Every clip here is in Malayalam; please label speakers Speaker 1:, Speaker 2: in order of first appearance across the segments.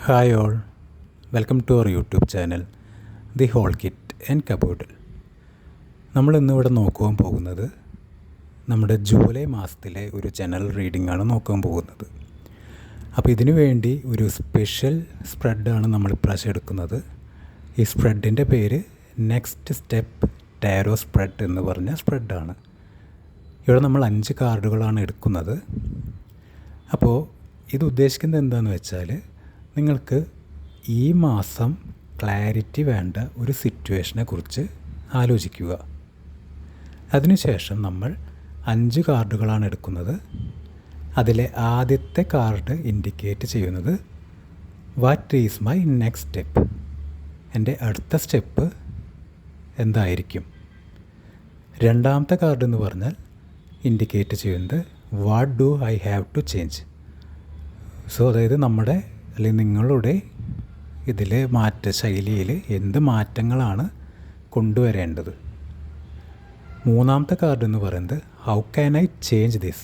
Speaker 1: Hi all, welcome to our YouTube channel, The Whole Kit and Caboodle. നമ്മൾ ഇന്നിവിടെ നോക്കുവാൻ പോകുന്നത് നമ്മുടെ ജൂലൈ മാസത്തിലെ ഒരു ജനറൽ റീഡിംഗ് ആണ് നോക്കാൻ പോകുന്നത്. അപ്പോൾ ഇതിനു വേണ്ടി ഒരു സ്പെഷ്യൽ സ്പ്രെഡാണ് നമ്മൾ ഇപ്രാവശ്യം എടുക്കുന്നത്. ഈ സ്പ്രെഡിൻ്റെ പേര് നെക്സ്റ്റ് സ്റ്റെപ്പ് ടാരോ സ്പ്രെഡ് എന്ന് പറഞ്ഞ സ്പ്രെഡാണ്. ഇവിടെ നമ്മൾ 5 കാർഡുകളാണ് എടുക്കുന്നത്. അപ്പോൾ ഇത് ഉദ്ദേശിക്കുന്നത് എന്താണെന്ന് വെച്ചാൽ നിങ്ങൾക്ക് ഈ മാസം ക്ലാരിറ്റി വേണ്ട ഒരു സിറ്റുവേഷനെ കുറിച്ച് ആലോചിക്കുക. അതിനുശേഷം നമ്മൾ 5 കാർഡുകളാണ് എടുക്കുന്നത്. അതിലെ ആദ്യത്തെ കാർഡ് ഇൻഡിക്കേറ്റ് ചെയ്യുന്നത് what is my next step, എൻ്റെ അടുത്ത സ്റ്റെപ്പ് എന്തായിരിക്കും. രണ്ടാമത്തെ കാർഡ് എന്ന് പറഞ്ഞാൽ ഇൻഡിക്കേറ്റ് ചെയ്യുന്നത് what do I have to change. So അതായത് നമ്മുടെ അല്ലെങ്കിൽ നിങ്ങളുടെ ഇതിലെ ശൈലിയിൽ എന്ത് മാറ്റങ്ങളാണ് കൊണ്ടുവരേണ്ടത്. മൂന്നാമത്തെ കാർഡ് എന്ന് പറയുന്നത് how can I change this,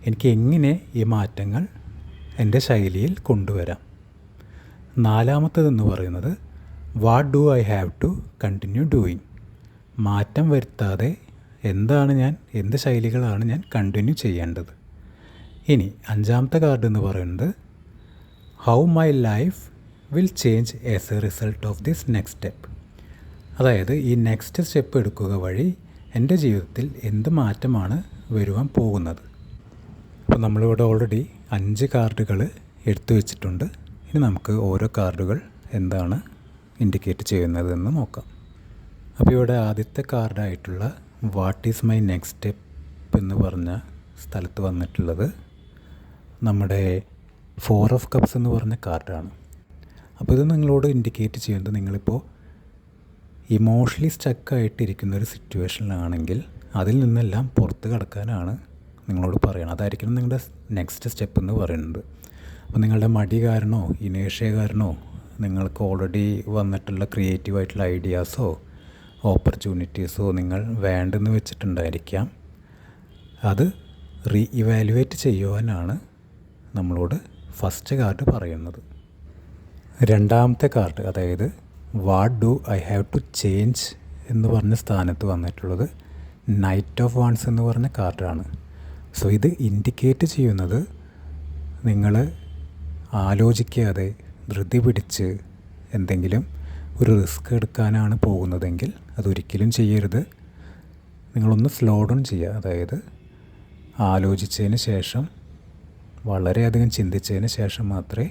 Speaker 1: എനിക്ക് എങ്ങനെ ഈ മാറ്റങ്ങൾ എൻ്റെ ശൈലിയിൽ കൊണ്ടുവരാം. നാലാമത്തേതെന്ന് പറയുന്നത് what do I have to continue doing, മാറ്റം വരുത്താതെ എന്ത് ശൈലികളാണ് ഞാൻ കണ്ടിന്യൂ ചെയ്യേണ്ടത്. ഇനി അഞ്ചാമത്തെ കാർഡ് എന്ന് പറയുന്നത് how my life will change as A result of this next step, അതായത് ഈ നെക്സ്റ്റ് സ്റ്റെപ്പ് എടുക്കുക വഴി എൻ്റെ ജീവിതത്തിൽ എന്ത് മാറ്റമാണ് വരുവാൻ പോകുന്നത്. അപ്പോൾ നമ്മളിവിടെ ഓൾറെഡി 5 കാർഡുകൾ എടുത്തു വെച്ചിട്ടുണ്ട്. ഇനി നമുക്ക് ഓരോ കാർഡുകൾ എന്താണ് ഇൻഡിക്കേറ്റ് ചെയ്യുന്നതെന്ന് നോക്കാം. അപ്പോൾ ഇവിടെ ആദ്യത്തെ കാർഡായിട്ടുള്ള what is my next step എന്ന് പറഞ്ഞ സ്ഥലത്ത് വന്നിട്ടുള്ളത് നമ്മുടെ 4 ഓഫ് കപ്സ് എന്ന് പറഞ്ഞ കാർഡാണ്. അപ്പോൾ ഇത് നിങ്ങളോട് ഇൻഡിക്കേറ്റ് ചെയ്യുന്നത് നിങ്ങളിപ്പോൾ ഇമോഷണലി സ്റ്റക്കായിട്ടിരിക്കുന്ന ഒരു സിറ്റുവേഷനിലാണെങ്കിൽ അതിൽ നിന്നെല്ലാം പുറത്ത് കടക്കാനാണ് നിങ്ങളോട് പറയണം. അതായിരിക്കണം നിങ്ങളുടെ നെക്സ്റ്റ് സ്റ്റെപ്പ് എന്ന് പറയുന്നത്. അപ്പോൾ നിങ്ങളുടെ മടി കാരണോ ഇനേഷ്യ കാരണോ നിങ്ങൾക്ക് ഓൾറെഡി വന്നിട്ടുള്ള ക്രിയേറ്റീവായിട്ടുള്ള ഐഡിയാസോ ഓപ്പർച്യൂണിറ്റീസോ നിങ്ങൾ വേണ്ടെന്ന് വെച്ചിട്ടുണ്ടായിരിക്കാം. അത് ഇവാലുവേറ്റ് ചെയ്യുവാനാണ് നമ്മളോട് ഫസ്റ്റ് കാർഡ് പറയുന്നത്. രണ്ടാമത്തെ കാർഡ് അതായത് what do I have to change എന്ന് പറഞ്ഞ സ്ഥാനത്ത് വന്നിട്ടുള്ളത് നൈറ്റ് ഓഫ് വാൺസ് എന്ന് പറഞ്ഞ കാർഡാണ്. സോ ഇത് ഇൻഡിക്കേറ്റ് ചെയ്യുന്നത് നിങ്ങൾ ആലോചിക്കാതെ ധൃതി പിടിച്ച് എന്തെങ്കിലും ഒരു റിസ്ക് എടുക്കാനാണ് പോകുന്നതെങ്കിൽ അതൊരിക്കലും ചെയ്യരുത്. നിങ്ങളൊന്ന് സ്ലോ ഡൗൺ ചെയ്യുക, അതായത് ആലോചിച്ചതിന് ശേഷം വളരെയധികം ചിന്തിച്ചതിന് ശേഷം മാത്രമേ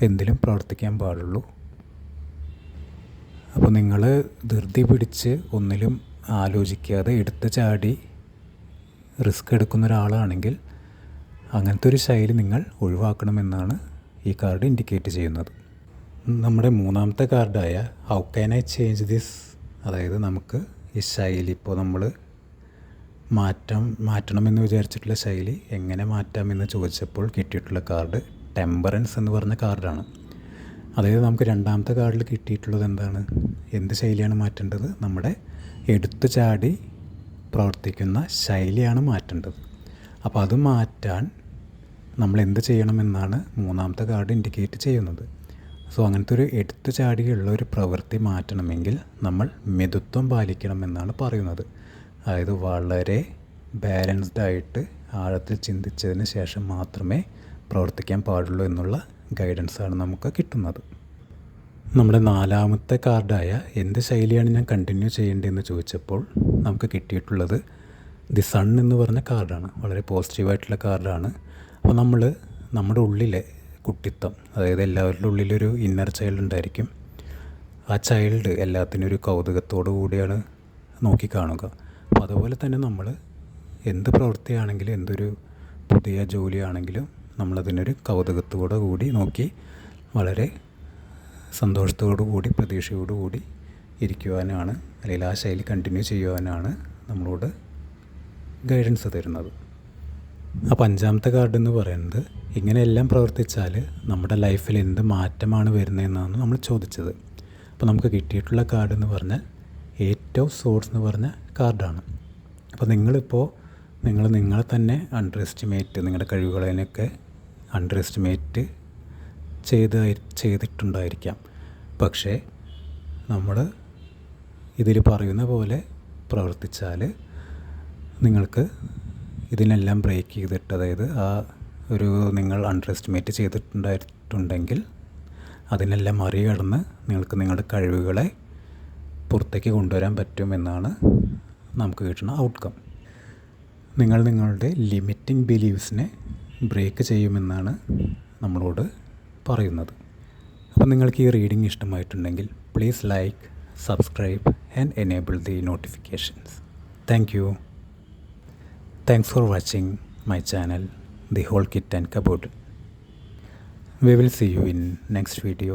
Speaker 1: എന്തിലും പ്രവർത്തിക്കാൻ പാടുള്ളൂ. അപ്പോൾ നിങ്ങൾ ധൃതി പിടിച്ച് ഒന്നിലും ആലോചിക്കാതെ എടുത്ത് ചാടി റിസ്ക് എടുക്കുന്ന ഒരാളാണെങ്കിൽ അങ്ങനത്തെ ഒരു ശൈലി നിങ്ങൾ ഒഴിവാക്കണമെന്നാണ് ഈ കാർഡ് ഇൻഡിക്കേറ്റ് ചെയ്യുന്നത്. നമ്മുടെ മൂന്നാമത്തെ കാർഡായ how can I change this, അതായത് നമുക്ക് ഈ ശൈലി ഇപ്പോൾ നമ്മൾ മാറ്റണമെന്ന് വിചാരിച്ചിട്ടുള്ള ശൈലി എങ്ങനെ മാറ്റാമെന്ന് ചോദിച്ചപ്പോൾ കിട്ടിയിട്ടുള്ള കാർഡ് ടെമ്പറൻസ് എന്ന് പറഞ്ഞ കാർഡാണ്. അതായത് നമുക്ക് രണ്ടാമത്തെ കാർഡിൽ കിട്ടിയിട്ടുള്ളത് എന്താണ്, എന്ത് ശൈലിയാണ് മാറ്റേണ്ടത്, നമ്മുടെ എടുത്തു ചാടി പ്രവർത്തിക്കുന്ന ശൈലിയാണ് മാറ്റേണ്ടത്. അപ്പോൾ അത് മാറ്റാൻ നമ്മൾ എന്ത് ചെയ്യണമെന്നാണ് മൂന്നാമത്തെ കാർഡ് ഇൻഡിക്കേറ്റ് ചെയ്യുന്നത്. സോ അങ്ങനത്തെ ഒരു എടുത്തു ചാടിയുള്ള ഒരു പ്രവൃത്തി മാറ്റണമെങ്കിൽ നമ്മൾ മിതത്വം പാലിക്കണമെന്നാണ് പറയുന്നത്. അതായത് വളരെ ബാലൻസ്ഡ് ആയിട്ട് ആഴത്തിൽ ചിന്തിച്ചതിന് ശേഷം മാത്രമേ പ്രവർത്തിക്കാൻ പാടുള്ളൂ എന്നുള്ള ഗൈഡൻസാണ് നമുക്ക് കിട്ടുന്നത്. നമ്മുടെ നാലാമത്തെ കാർഡായ എന്ത് ശൈലിയാണ് ഞാൻ കണ്ടിന്യൂ ചെയ്യേണ്ടതെന്ന് ചോദിച്ചപ്പോൾ നമുക്ക് കിട്ടിയിട്ടുള്ളത് ദി സൺ എന്ന് പറഞ്ഞ കാർഡാണ്. വളരെ പോസിറ്റീവായിട്ടുള്ള കാർഡാണ്. അപ്പോൾ നമ്മുടെ ഉള്ളിലെ കുട്ടിത്തം, അതായത് എല്ലാവരുടെ ഉള്ളിലൊരു ഇന്നർ ചൈൽഡ് ഉണ്ടായിരിക്കും. ആ ചൈൽഡ് എല്ലാത്തിനും ഒരു കൗതുകത്തോടു കൂടിയാണ് നോക്കിക്കാണുക. അപ്പോൾ അതുപോലെ തന്നെ നമ്മൾ എന്ത് പ്രവൃത്തിയാണെങ്കിലും എന്തൊരു പുതിയ ജോലിയാണെങ്കിലും നമ്മളതിനൊരു കൗതുകത്തോടു കൂടി നോക്കി വളരെ സന്തോഷത്തോടു കൂടി പ്രതീക്ഷയോടു കൂടി ഇരിക്കുവാനാണ്, അല്ലെങ്കിൽ ആ ശൈലി കണ്ടിന്യൂ ചെയ്യുവാനാണ് നമ്മളോട് ഗൈഡൻസ് തരുന്നത്. അപ്പോൾ അഞ്ചാമത്തെ കാർഡ് എന്ന് പറയുന്നത് ഇങ്ങനെയെല്ലാം പ്രവർത്തിച്ചാൽ നമ്മുടെ ലൈഫിൽ എന്ത് മാറ്റമാണ് വരുന്നതെന്നാണ് നമ്മൾ ചോദിച്ചത്. അപ്പോൾ നമുക്ക് കിട്ടിയിട്ടുള്ള കാർഡ് എന്ന് പറഞ്ഞാൽ 8 ഓഫ് സോർഡ്സ് എന്ന് പറഞ്ഞ കാർഡാണ്. അപ്പോൾ നിങ്ങളെ തന്നെ നിങ്ങളുടെ കഴിവുകളെയൊക്കെ അണ്ടർ എസ്റ്റിമേറ്റ് ചെയ്തിട്ടുണ്ടായിരിക്കാം. പക്ഷേ നമ്മൾ ഇതിൽ പറയുന്ന പോലെ പ്രവർത്തിച്ചാൽ നിങ്ങൾക്ക് ഇതിനെല്ലാം ബ്രേക്ക് ചെയ്തിട്ട്, അതായത് നിങ്ങൾ അണ്ടർ എസ്റ്റിമേറ്റ് ചെയ്തിട്ടുണ്ടെങ്കിൽ അതിനെല്ലാം മറികടന്ന് നിങ്ങൾക്ക് നിങ്ങളുടെ കഴിവുകളെ പുറത്തേക്ക് കൊണ്ടുവരാൻ പറ്റുമെന്നാണ് നമുക്ക് കിട്ടുന്ന ഔട്ട്കം. നിങ്ങൾ നിങ്ങളുടെ ലിമിറ്റിംഗ് ബിലീവ്സിനെ ബ്രേക്ക് ചെയ്യുമെന്നാണ് നമ്മളോട് പറയുന്നത്. അപ്പോൾ നിങ്ങൾക്ക് ഈ റീഡിംഗ് ഇഷ്ടമായിട്ടുണ്ടെങ്കിൽ please like, subscribe and enable the notifications. Thank you. Thanks for watching my channel, The Whole Kit and Caboodle. We will see you in next video.